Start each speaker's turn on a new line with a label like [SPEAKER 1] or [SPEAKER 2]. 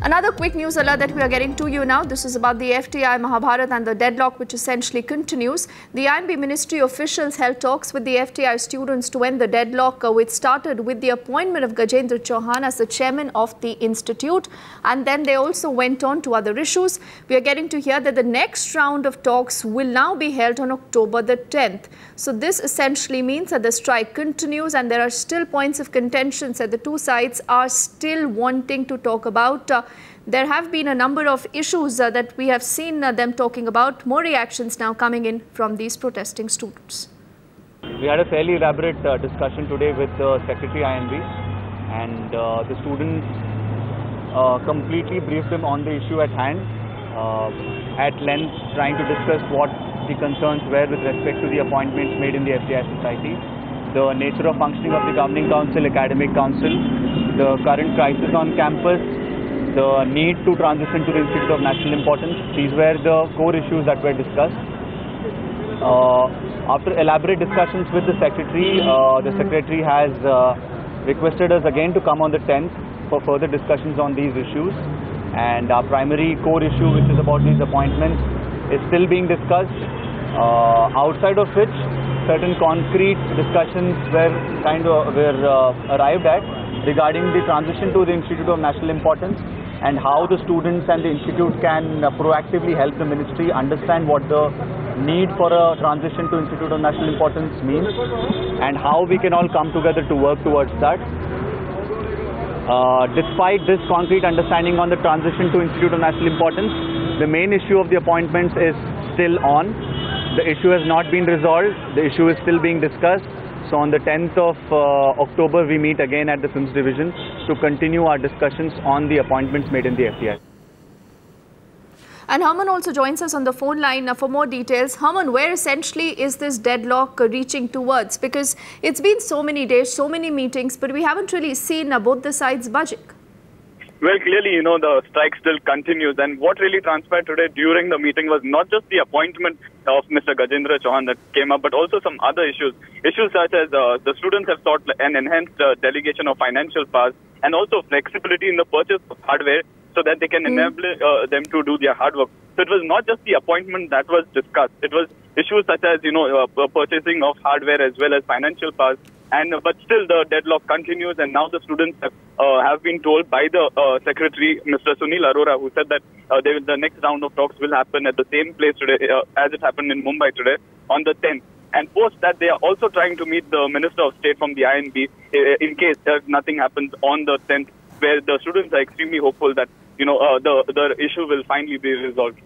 [SPEAKER 1] Another quick news alert that we are getting to you now. This is about the FTII Mahabharat and the deadlock which essentially continues. The INB Ministry officials held talks with the FTII students to end the deadlock, which started with the appointment of Gajendra Chauhan as the chairman of the institute. And then they also went on to other issues. We are getting to hear that the next round of talks will now be held on October the 10th. So this essentially means that the strike continues and there are still points of contention that the two sides are still wanting to talk about. There have been a number of issues that we have seen them talking about. More reactions now coming in from these protesting students.
[SPEAKER 2] We had a fairly elaborate discussion today with the Secretary INB, and the students completely briefed him on the issue at hand, at length, trying to discuss what the concerns were with respect to the appointments made in the FTII society, the nature of functioning of the Governing Council, Academic Council, the current crisis on campus, the need to transition to the Institute of National Importance. These were the core issues that were discussed. After elaborate discussions with the Secretary has requested us again to come on the 10th for further discussions on these issues. And our primary core issue, which is about these appointments, is still being discussed, outside of which certain concrete discussions were arrived at regarding the transition to the Institute of National Importance and how the students and the institute can proactively help the ministry understand what the need for a transition to Institute of National Importance means and how we can all come together to work towards that. Despite this concrete understanding on the transition to Institute of National Importance, the main issue of the appointments is still on. The issue has not been resolved. The issue is still being discussed. So on the 10th of October, we meet again at the Films Division to continue our discussions on the appointments made in the FTII.
[SPEAKER 1] And Herman also joins us on the phone line for more details. Herman, where essentially is this deadlock reaching towards? Because it's been so many days, so many meetings, but we haven't really seen both the sides budging.
[SPEAKER 3] Well, clearly, the strike still continues. And what really transpired today during the meeting was not just the appointment of Mr. Gajendra Chauhan that came up, but also some other issues. Issues such as the students have sought an enhanced delegation of financial powers and also flexibility in the purchase of hardware so that they can enable them to do their hard work. So it was not just the appointment that was discussed. It was issues such as, purchasing of hardware as well as financial powers. But still the deadlock continues, and now the students have been told by the Secretary, Mr. Sunil Arora, who said that the next round of talks will happen at the same place today as it happened in Mumbai today on the 10th. And post that, they are also trying to meet the Minister of State from the INB in case nothing happens on the 10th, where the students are extremely hopeful that the issue will finally be resolved.